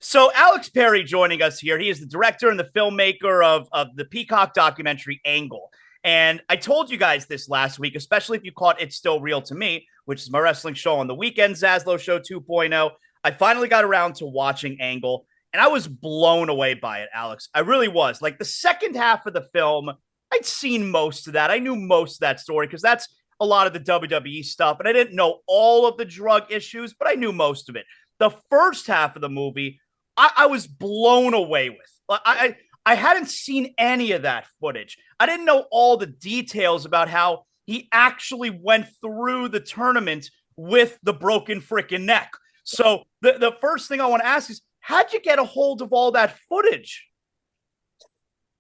So Alex Perry joining us here. He is the director and the filmmaker of the Peacock documentary Angle. And I told you guys this last week, especially if you caught It's Still Real to Me, which is my wrestling show on the weekend, ZASLOW Show 2.0. I finally got around to watching Angle, and I was blown away by it, Alex. I really was. Like the second half of the film, I'd seen most of that. I knew most of that story because that's a lot of the WWE stuff. And I didn't know all of the drug issues, but I knew most of it. The first half of the movie, I was blown away with. I hadn't seen any of that footage. I didn't know all the details about how he actually went through the tournament with the broken freaking neck. So the first thing I want to ask is, how'd you get a hold of all that footage?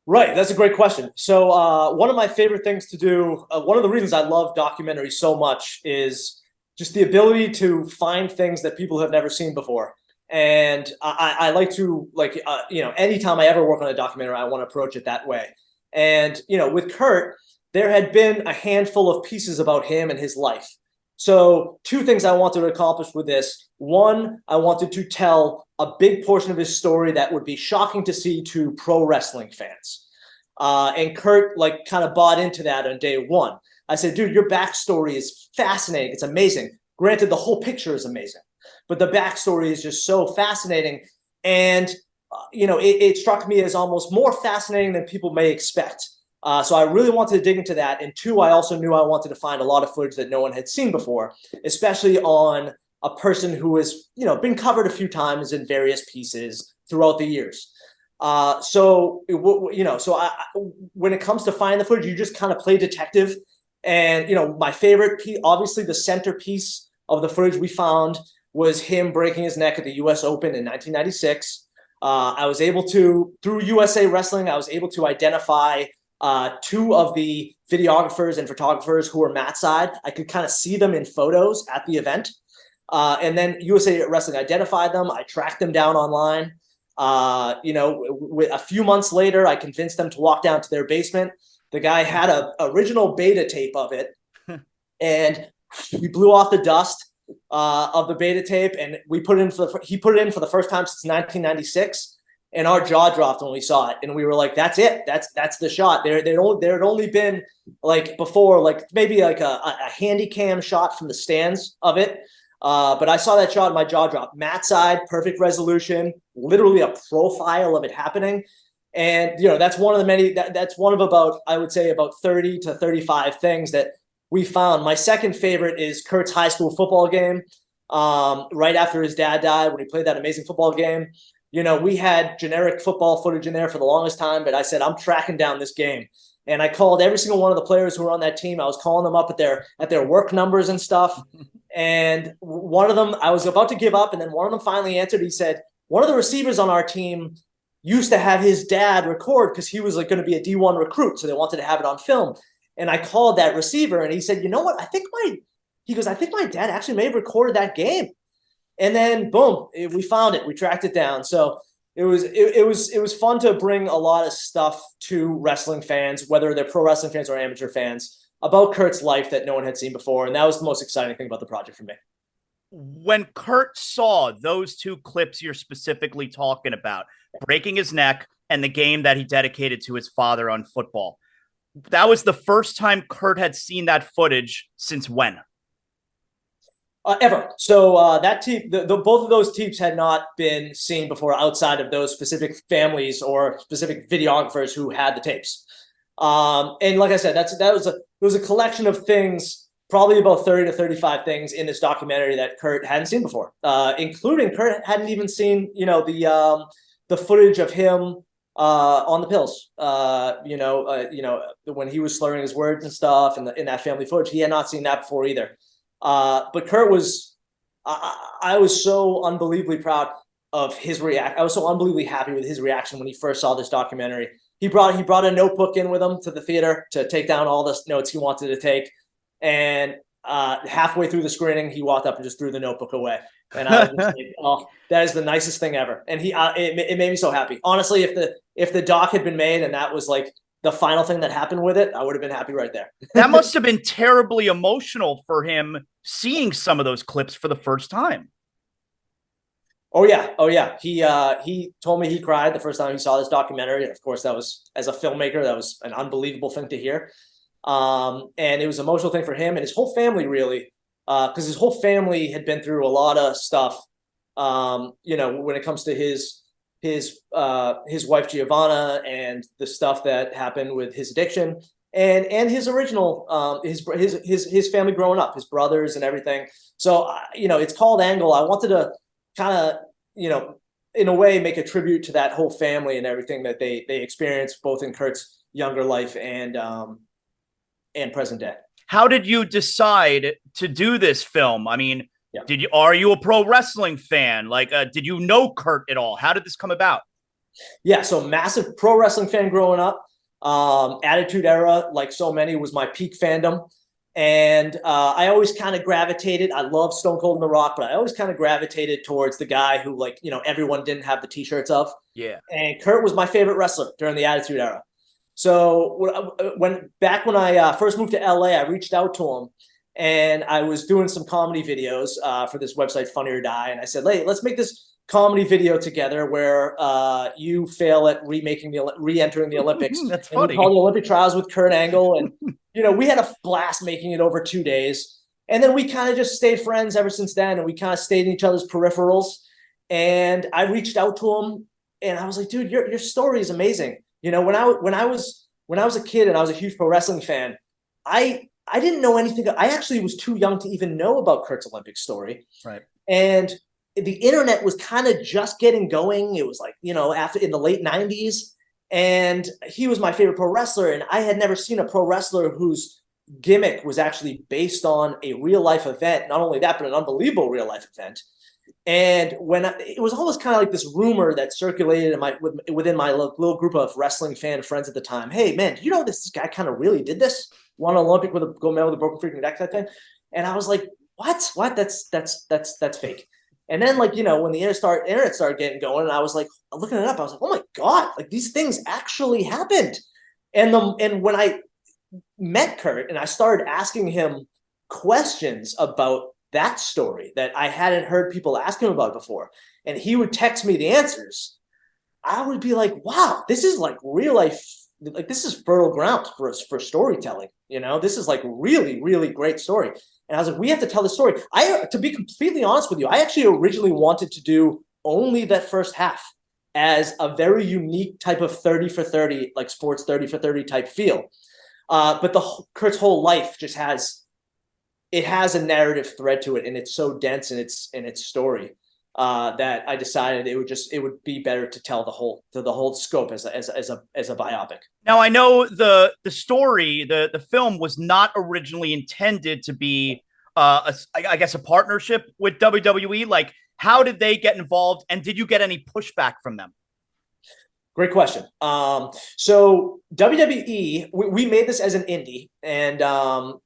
Right, that's a great question. So one of my favorite things to do, one of the reasons I love documentaries so much is just the ability to find things that people have never seen before. And I like to, anytime I ever work on a documentary, I want to approach it that way. And, with Kurt, there had been a handful of pieces about him and his life. So two things I wanted to accomplish with this. One, I wanted to tell a big portion of his story that would be shocking to see to pro wrestling fans. And Kurt, kind of bought into that on day one. I said, dude, your backstory is fascinating. It's amazing. Granted, the whole picture is amazing, but the backstory is just so fascinating. And, it struck me as almost more fascinating than people may expect. So I really wanted to dig into that. And two, I also knew I wanted to find a lot of footage that no one had seen before, especially on a person who has, been covered a few times in various pieces throughout the years. So when it comes to finding the footage, you just kind of play detective. And, my favorite piece, obviously the centerpiece of the footage we found was him breaking his neck at the US Open in 1996. I was able to, through USA Wrestling, I was able to identify two of the videographers and photographers who were Matt's side. I could kind of see them in photos at the event. And then USA Wrestling identified them. I tracked them down online. A few months later, I convinced them to walk down to their basement. The guy had an original beta tape of it, and we blew off the dust of the beta tape, and he put it in for the first time since 1996. And our jaw dropped when we saw it, and we were like, "That's it. That's the shot." There had only been before, maybe a handy cam shot from the stands of it. But I saw that shot and my jaw dropped. Matt's side, perfect resolution, literally a profile of it happening. And, that's one of the many, that's one of about, I would say about 30 to 35 things that we found. My second favorite is Kurt's high school football game. Right after his dad died, when he played that amazing football game, we had generic football footage in there for the longest time, but I said, I'm tracking down this game. And I called every single one of the players who were on that team. I was calling them up at their work numbers and stuff. And one of them, I was about to give up, and then one of them finally answered. He said, one of the receivers on our team used to have his dad record because he was going to be a D1 recruit, so they wanted to have it on film. And I called that receiver, and he said, you know what? I think my dad actually may have recorded that game. And then boom, we found it. We tracked it down. So it was fun to bring a lot of stuff to wrestling fans, whether they're pro wrestling fans or amateur fans, about Kurt's life that no one had seen before. And that was the most exciting thing about the project for me. When Kurt saw those two clips you're specifically talking about, breaking his neck and the game that he dedicated to his father on football, that was the first time Kurt had seen that footage since when? Ever. So that tape, both of those tapes had not been seen before outside of those specific families or specific videographers who had the tapes. And like I said, it was a collection of things, probably about 30 to 35 things in this documentary that Kurt hadn't seen before, including Kurt hadn't even seen, the footage of him on the pills, when he was slurring his words and stuff in that family footage. He had not seen that before either. But Kurt was, I was so unbelievably proud of his reaction. I was so unbelievably happy with his reaction when he first saw this documentary. He brought a notebook in with him to the theater to take down all the notes he wanted to take. And halfway through the screening, he walked up and just threw the notebook away. And I was just like, oh, that is the nicest thing ever. And it made me so happy. Honestly, if the doc had been made and that was the final thing that happened with it, I would have been happy right there. That must have been terribly emotional for him seeing some of those clips for the first time. Oh yeah, oh yeah. He told me he cried the first time he saw this documentary, and of course, that was, as a filmmaker, that was an unbelievable thing to hear. And it was an emotional thing for him and his whole family, really, because his whole family had been through a lot of stuff. You know, when it comes to his wife Giovanna and the stuff that happened with his addiction, and his original his family growing up, his brothers and everything. So you know, it's called Angle. I wanted to kind of, you know, in a way make a tribute to that whole family and everything that they experienced both in Kurt's younger life and present day. How did you decide to do this film? I mean, Yeah. are you a pro wrestling fan? Like, did you know Kurt at all? How did this come about? Yeah, so massive pro wrestling fan growing up. Attitude Era, like so many, was my peak fandom. And I always kind of gravitated. I love Stone Cold and The Rock, but I always kind of gravitated towards the guy who, like, you know, everyone didn't have the t-shirts of. Yeah. And Kurt was my favorite wrestler during the Attitude Era. So when I first moved to LA, I reached out to him, and I was doing some comedy videos for this website, Funny or Die. And I said, hey, let's make this comedy video together where you fail at re-entering the Olympics. That's and funny. We called the Olympic Trials with Kurt Angle. And, you know, we had a blast making it over 2 days. And then we kind of just stayed friends ever since then. And we kind of stayed in each other's peripherals. And I reached out to him, and I was like, dude, your story is amazing. You know, when I was a kid and I was a huge pro wrestling fan, I didn't know anything. I actually was too young to even know about Kurt's Olympic story. Right. And the internet was kind of just getting going. It was like, you know, after in the late 90s. And he was my favorite pro wrestler. And I had never seen a pro wrestler whose gimmick was actually based on a real life event. Not only that, but an unbelievable real life event. And it was always kind of like this rumor that circulated within my little group of wrestling fan friends at the time. Hey, man, do you know this guy kind of really did this? Won an Olympic with a gold medal with a broken freaking neck, that thing. And I was like, what? That's fake. And then, like, you know, when the internet started getting going, and I was like looking it up, I was like, oh my God, like these things actually happened. And when I met Kurt and I started asking him questions about that story that I hadn't heard people ask him about before, and he would text me the answers, I would be like, wow, this is like real life. Like, this is fertile ground for storytelling. You know, this is like really, really great story. And I was like, we have to tell the story. To be completely honest with you, I actually originally wanted to do only that first half as a very unique type of 30 for 30, like sports 30 for 30 type feel. But Kurt's whole life just has a narrative thread to it, and it's so dense in its story that I decided it would be better to tell the whole scope as a biopic. Now, I know the story, the film was not originally intended to be, I guess, a partnership with WWE. Like, how did they get involved, and did you get any pushback from them? Great question. So WWE, we made this as an indie, and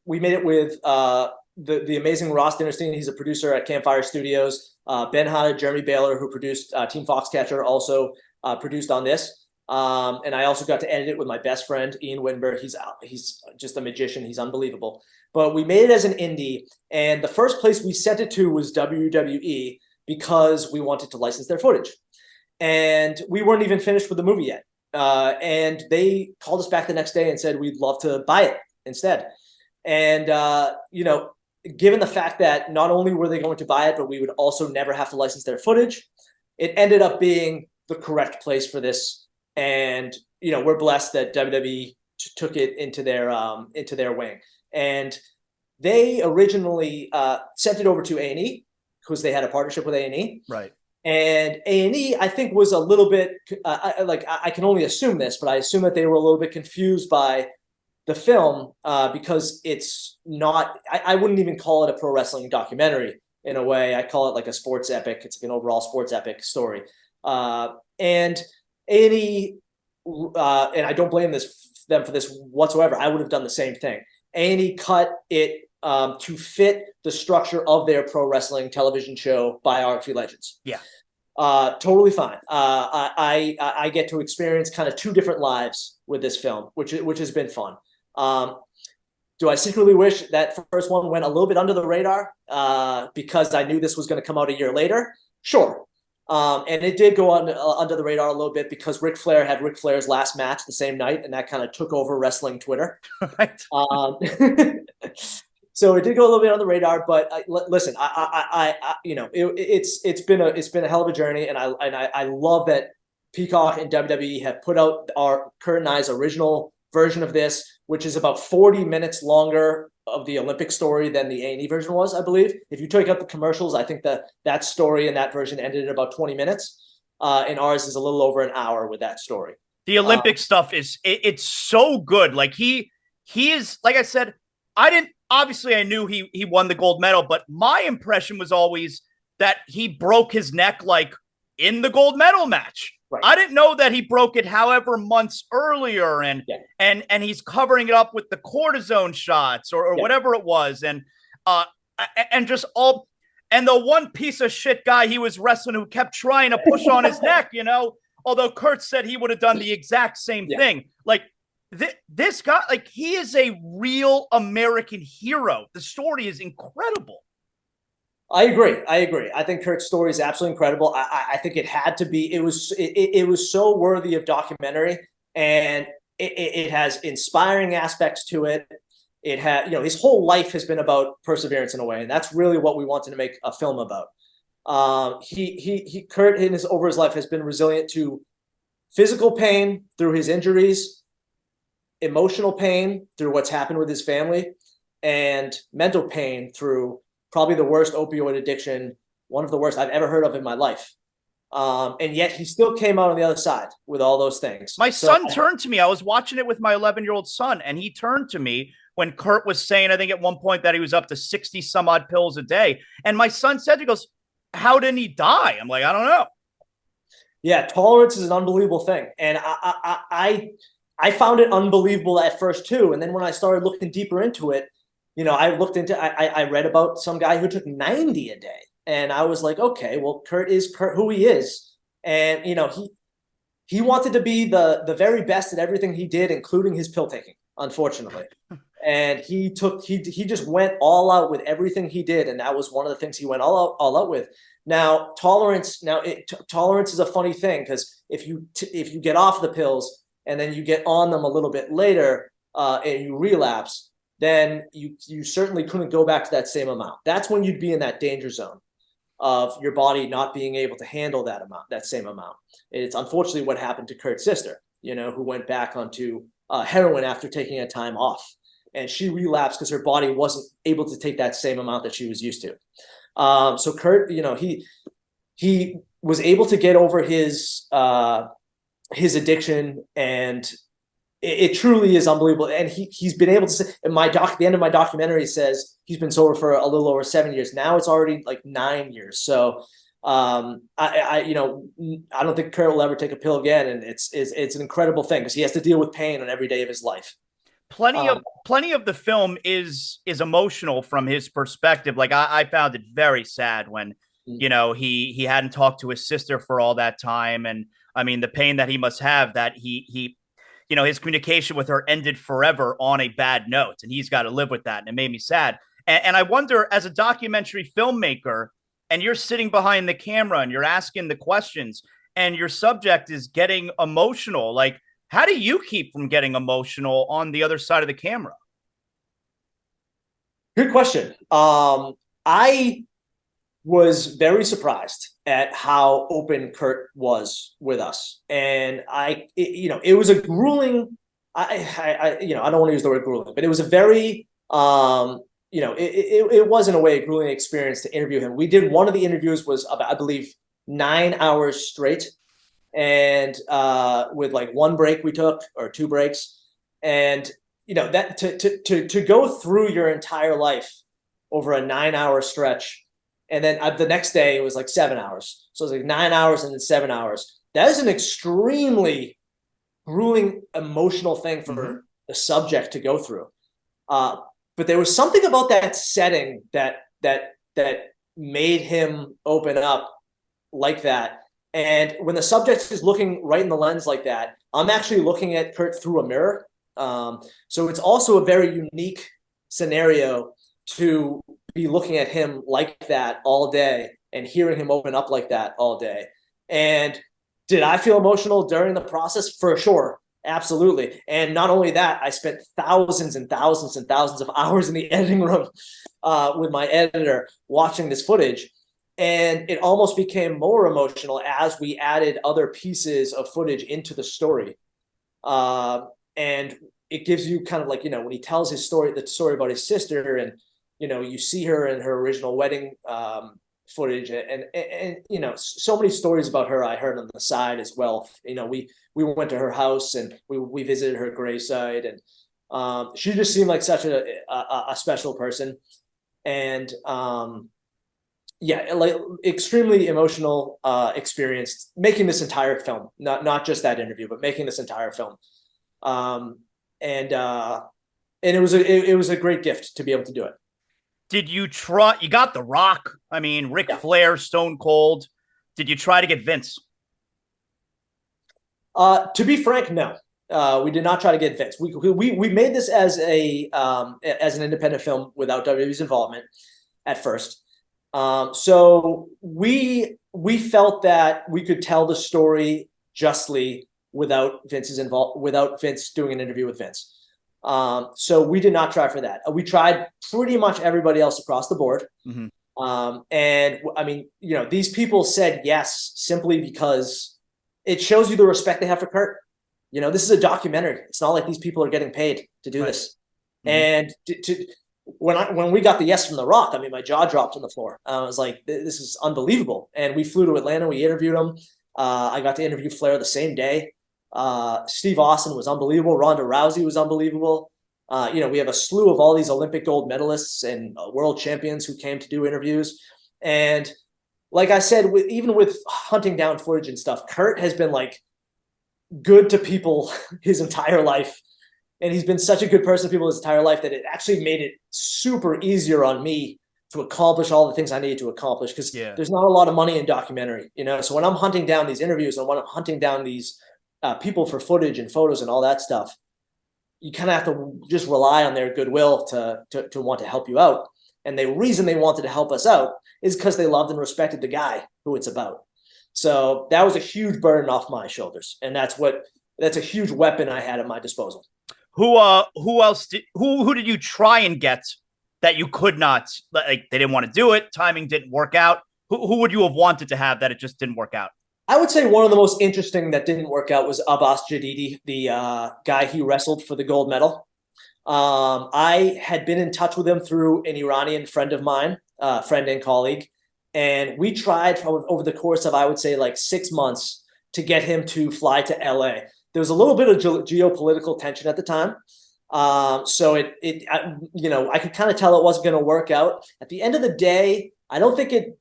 we made it with the amazing Ross Dinnerstein. He's a producer at Campfire Studios. Ben Hanna, Jeremy Baylor, who produced Team Foxcatcher, also produced on this. And I also got to edit it with my best friend, Ian Wittenberg. He's just a magician. He's unbelievable. But we made it as an indie, and the first place we sent it to was WWE because we wanted to license their footage. And we weren't even finished with the movie yet. And they called us back the next day and said, we'd love to buy it instead. And, you know, given the fact that not only were they going to buy it, but we would also never have to license their footage, it ended up being the correct place for this. And, you know, we're blessed that WWE took it into their wing. And they originally sent it over to A&E because they had a partnership with A&E. Right. And A&E, I think, was a little bit I can only assume this, but I assume that they were a little bit confused by the film because it's not. I wouldn't even call it a pro wrestling documentary in a way. I call it like a sports epic. It's like an overall sports epic story. And A&E, and I don't blame them for this whatsoever. I would have done the same thing. A&E cut it to fit the structure of their pro wrestling television show, Biography Legends. Yeah. Totally fine. I get to experience kind of two different lives with this film, which has been fun. Do I secretly wish that first one went a little bit under the radar because I knew this was going to come out a year later? Sure. And it did go on under the radar a little bit because Ric Flair had Ric Flair's last match the same night, and that kind of took over wrestling Twitter. Right. So it did go a little bit on the radar, but listen, it's been a hell of a journey, and I love that Peacock and WWE have put out our Kurt and I's original version of this, which is about 40 minutes longer of the Olympic story than the A&E version was, I believe. If you take out the commercials, I think that story and that version ended in about 20 minutes. And ours is a little over an hour with that story. The Olympic stuff it's so good. Like he is, like I said, obviously I knew he won the gold medal, but my impression was always that he broke his neck like in the gold medal match. Right. I didn't know that he broke it however months earlier, and he's covering it up with the cortisone shots or whatever it was, and just all, and the one piece of shit guy he was wrestling who kept trying to push on his neck, although Kurt said he would have done the exact same thing. Like this guy, like he is a real American hero. The story is incredible. I agree. I think Kurt's story is absolutely incredible. I think it had to be. It was so worthy of documentary, and it has inspiring aspects to it. It had, his whole life has been about perseverance in a way, and that's really what we wanted to make a film about. Kurt over his life has been resilient to physical pain through his injuries, emotional pain through what's happened with his family, and mental pain through probably the worst opioid addiction, one of the worst I've ever heard of in my life. And yet he still came out on the other side with all those things. My son turned to me. I was watching it with my 11-year-old son, and he turned to me when Kurt was saying, I think at one point that he was up to 60 some odd pills a day. And my son said, he goes, how didn't he die? I'm like, I don't know. Yeah, tolerance is an unbelievable thing. And I found it unbelievable at first too. And then when I started looking deeper into it, I read about some guy who took 90 a day, and I was like, okay, well, Kurt is who he is. And, he wanted to be the very best at everything he did, including his pill taking, unfortunately. And he just went all out with everything he did. And that was one of the things he went all out with. Now, tolerance is a funny thing, because if you get off the pills and then you get on them a little bit later, and you relapse, then you certainly couldn't go back to that same amount. That's when you'd be in that danger zone of your body not being able to handle that same amount. It's unfortunately what happened to Kurt's sister, who went back onto heroin after taking a time off. And she relapsed because her body wasn't able to take that same amount that she was used to. So Kurt, he was able to get over his addiction, and it truly is unbelievable. And he's been able to say, the end of my documentary says he's been sober for a little over 7 years. Now it's already like 9 years. So I don't think Kurt will ever take a pill again. And it's an incredible thing, because he has to deal with pain on every day of his life. Plenty of the film is emotional from his perspective. Like I found it very sad when, he hadn't talked to his sister for all that time. And I mean, the pain that he must have, that he his communication with her ended forever on a bad note, and he's got to live with that. And it made me sad. And I wonder, as a documentary filmmaker, and you're sitting behind the camera and you're asking the questions, and your subject is getting emotional, like, how do you keep from getting emotional on the other side of the camera? Good question. I was very surprised at how open Kurt was with us. And it was a grueling, I don't want to use the word grueling, but it was a very, it was in a way a grueling experience to interview him. We did, one of the interviews was about, I believe, 9 hours straight. And with like one break we took, or 2 breaks. And, that to go through your entire life over a 9-hour stretch. And then the next day it was like 7 hours. So it was like 9 hours and then 7 hours. That is an extremely grueling, emotional thing for the subject to go through. But there was something about that setting that made him open up like that. And when the subject is looking right in the lens like that, I'm actually looking at Kurt through a mirror. So it's also a very unique scenario to be looking at him like that all day and hearing him open up like that all day. And did I feel emotional during the process? For sure. Absolutely. And not only that, I spent thousands and thousands and thousands of hours in the editing room with my editor watching this footage. And it almost became more emotional as we added other pieces of footage into the story. And it gives you kind of like, when he tells his story, the story about his sister, and, you see her in her original wedding footage, and so many stories about her I heard on the side as well. We went to her house and we visited her gravesite, and she just seemed like such a special person. And like extremely emotional experience making this entire film, not just that interview, but making this entire film. And it was a great gift to be able to do it. Did you try? You got The Rock. I mean, Ric Flair, Stone Cold. Did you try to get Vince? To be frank, no. We did not try to get Vince. We made this as an independent film without WWE's involvement at first. So we felt that we could tell the story justly without Vince doing an interview with Vince. So we did not try for that. We tried pretty much everybody else across the board. Mm-hmm. And I mean, these people said yes simply because it shows you the respect they have for Kurt. This is a documentary. It's not like these people are getting paid to do this. Mm-hmm. And when we got the yes from The Rock, I mean, my jaw dropped on the floor. I was like, this is unbelievable. And we flew to Atlanta. We interviewed him. I got to interview Flair the same day. Steve Austin was unbelievable. Ronda Rousey was unbelievable. We have a slew of all these Olympic gold medalists and world champions who came to do interviews. And like I said, even with hunting down footage and stuff, Kurt has been like good to people his entire life. And he's been such a good person to people his entire life that it actually made it super easier on me to accomplish all the things I needed to accomplish, because there's not a lot of money in documentary, So when I'm hunting down these interviews and when I'm hunting down these people for footage and photos and all that stuff, you kind of have to just rely on their goodwill to want to help you out. And the reason they wanted to help us out is because they loved and respected the guy who it's about. So that was a huge burden off my shoulders. And that's a huge weapon I had at my disposal. Who did you try and get that you could not, like they didn't want to do it, timing didn't work out? Who would you have wanted to have that it just didn't work out? I would say one of the most interesting that didn't work out was Abbas Jadidi, the guy he wrestled for the gold medal. I had been in touch with him through an Iranian friend of mine, friend and colleague, and we tried over the course of, I would say, like 6 months to get him to fly to LA. There was a little bit of geopolitical tension at the time. So I could kind of tell it wasn't going to work out. At the end of the day, I don't think it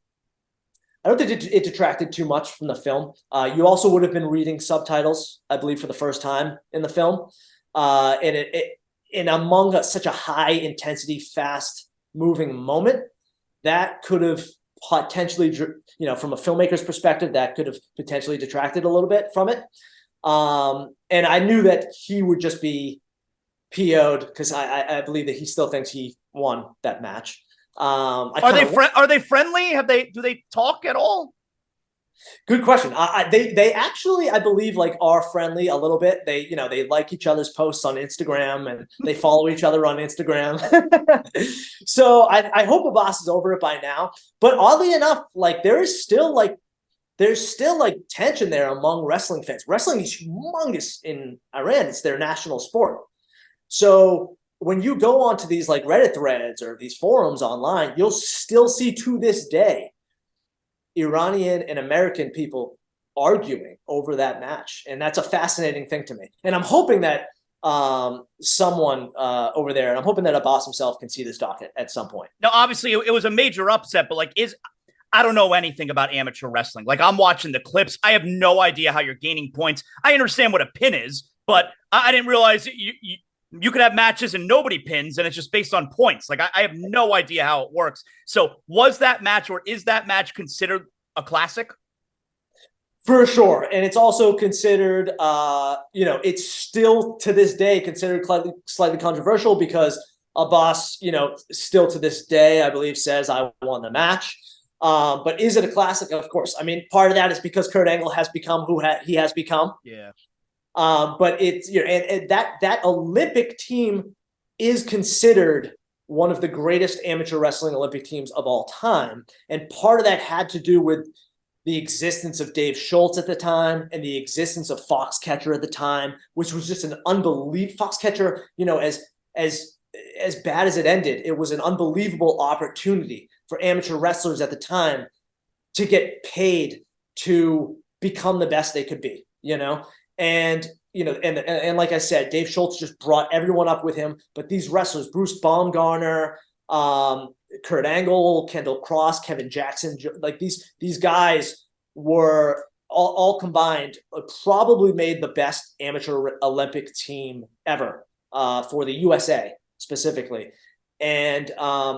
detracted too much from the film. You also would have been reading subtitles, I believe, for the first time in the film. And among such a high intensity, fast moving moment, that could have potentially, from a filmmaker's perspective, that could have potentially detracted a little bit from it. And I knew that he would just be PO'd because I believe that he still thinks he won that match. Are they friendly? Do they talk at all? Good question. They actually, I believe, like are friendly a little bit. They like each other's posts on Instagram and they follow each other on Instagram. So I hope Abbas is over it by now. But oddly enough, like there's still tension there among wrestling fans. Wrestling is humongous in Iran. It's their national sport. So when you go onto these like Reddit threads or these forums online, you'll still see to this day Iranian and American people arguing over that match. And that's a fascinating thing to me. And I'm hoping that someone over there, and I'm hoping that Abbas himself can see this doc at some point. Now, obviously it was a major upset, but like I don't know anything about amateur wrestling. Like I'm watching the clips. I have no idea how you're gaining points. I understand what a pin is, but I didn't realize you could have matches and nobody pins and it's just based on points. Like I have no idea how it works. So was that match, or is that match considered a classic? For sure. And it's also considered, it's still to this day considered slightly controversial because Abbas, still to this day, I believe says I won the match. But is it a classic? Of course. I mean, part of that is because Kurt Angle has become who he has become. Yeah. But it's, you know, and that Olympic team is considered one of the greatest amateur wrestling Olympic teams of all time. And part of that had to do with the existence of Dave Schultz at the time and the existence of Foxcatcher at the time, which was just an unbelievable Foxcatcher, you know, as bad as it ended, it was an unbelievable opportunity for amateur wrestlers at the time to get paid to become the best they could be, you know? And, you know, and like I said, Dave Schultz just brought everyone up with him, but these wrestlers, Bruce Baumgartner, Kurt Angle, Kendall Cross, Kevin Jackson, like these guys were all combined, probably made the best amateur Olympic team ever for the USA specifically. And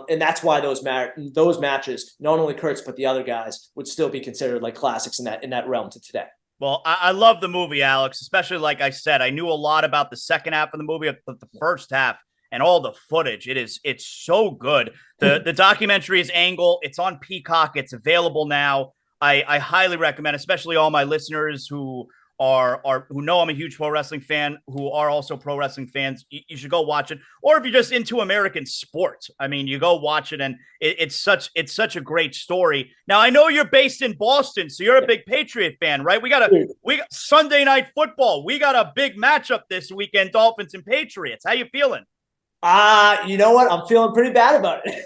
that's why those matches, not only Kurt's, but the other guys would still be considered like classics in that realm to today. Well, I love the movie, Alex, especially like I said, I knew a lot about the second half of the movie, but the first half and all the footage, it's so good. The documentary is Angle. It's on Peacock. It's available now. I highly recommend, especially all my listeners who know I'm a huge pro wrestling fan, who are also pro wrestling fans. You should go watch it. Or if you're just into American sports, I mean, you go watch it, and it's such a great story. Now, I know you're based in Boston, so you're a big Patriot fan, right? We got Sunday Night Football. We got a big matchup this weekend, Dolphins and Patriots. How you feeling? You know what? I'm feeling pretty bad about it.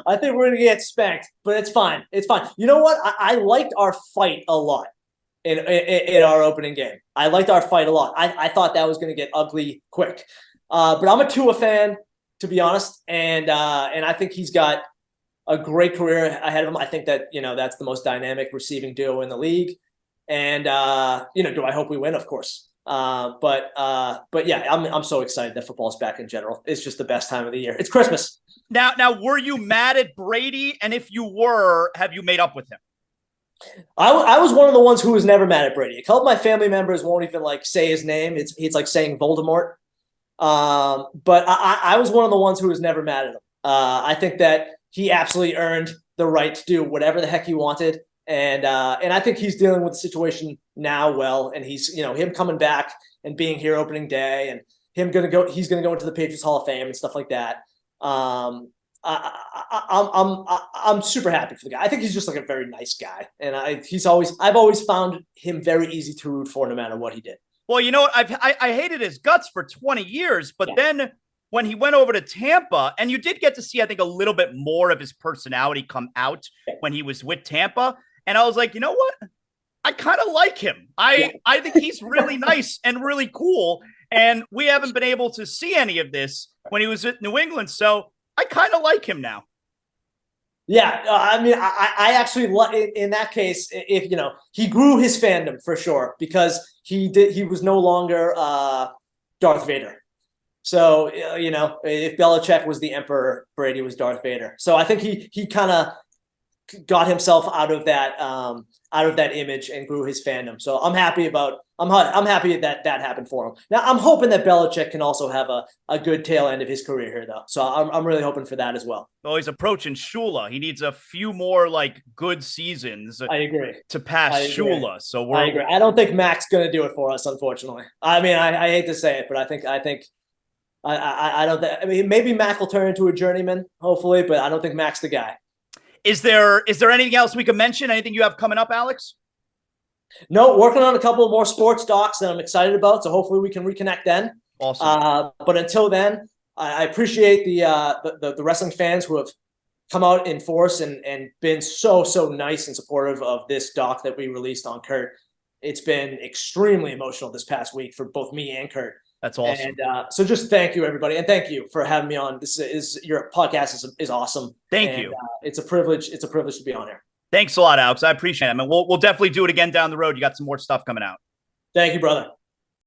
I think we're going to get spanked, but it's fine. It's fine. You know what? I liked our fight a lot in our opening game. I liked our fight a lot. I thought that was going to get ugly quick. But I'm a Tua fan, to be honest, and I think he's got a great career ahead of him. I think that, you know, that's the most dynamic receiving duo in the league. And you know, do I hope we win? Of course. But yeah, I'm so excited that football's back in general. It's just the best time of the year. It's Christmas. Now, were you mad at Brady? And if you were, have you made up with him? I was one of the ones who was never mad at Brady. A couple of my family members won't even like say his name. It's like saying Voldemort. But I was one of the ones who was never mad at him. I think that he absolutely earned the right to do whatever the heck he wanted. And I think he's dealing with the situation now well, and he's, you know, him coming back and being here opening day, and he's gonna go into the Patriots Hall of Fame and stuff like that. I'm super happy for the guy. I think he's just like a very nice guy, and I've always found him very easy to root for, no matter what he did. Well, you know what? I hated his guts for 20 years, but then when he went over to Tampa, and you did get to see, I think, a little bit more of his personality come out when he was with Tampa. And I was like, you know what? I kind of like him. I think he's really nice and really cool. And we haven't been able to see any of this when he was at New England. So I kind of like him now. Yeah. I mean, I actually, in that case, if, you know, he grew his fandom for sure, because he was no longer Darth Vader. So, you know, if Belichick was the Emperor, Brady was Darth Vader. So I think he kind of got himself out of that image and grew his fandom. So I'm happy that happened for him. Now I'm hoping that Belichick can also have a good tail end of his career here, though. So I'm really hoping for that as well. Well, he's approaching Shula. He needs a few more like good seasons. I agree. To pass Shula. So I agree. I don't think Mac's going to do it for us, unfortunately. I mean, I hate to say it, but I think I don't think. I mean, maybe Mac will turn into a journeyman, hopefully, but I don't think Mac's the guy. Is there anything else we can mention? Anything you have coming up, Alex? No, working on a couple of more sports docs that I'm excited about. So hopefully we can reconnect then. Awesome. But until then, I appreciate the wrestling fans who have come out in force and been so nice and supportive of this doc that we released on Kurt. It's been extremely emotional this past week for both me and Kurt. That's awesome. And so just thank you, everybody. And thank you for having me on. Your podcast is awesome. Thank you. It's a privilege. It's a privilege to be on here. Thanks a lot, Alex. I appreciate it. I mean, we'll definitely do it again down the road. You got some more stuff coming out. Thank you, brother.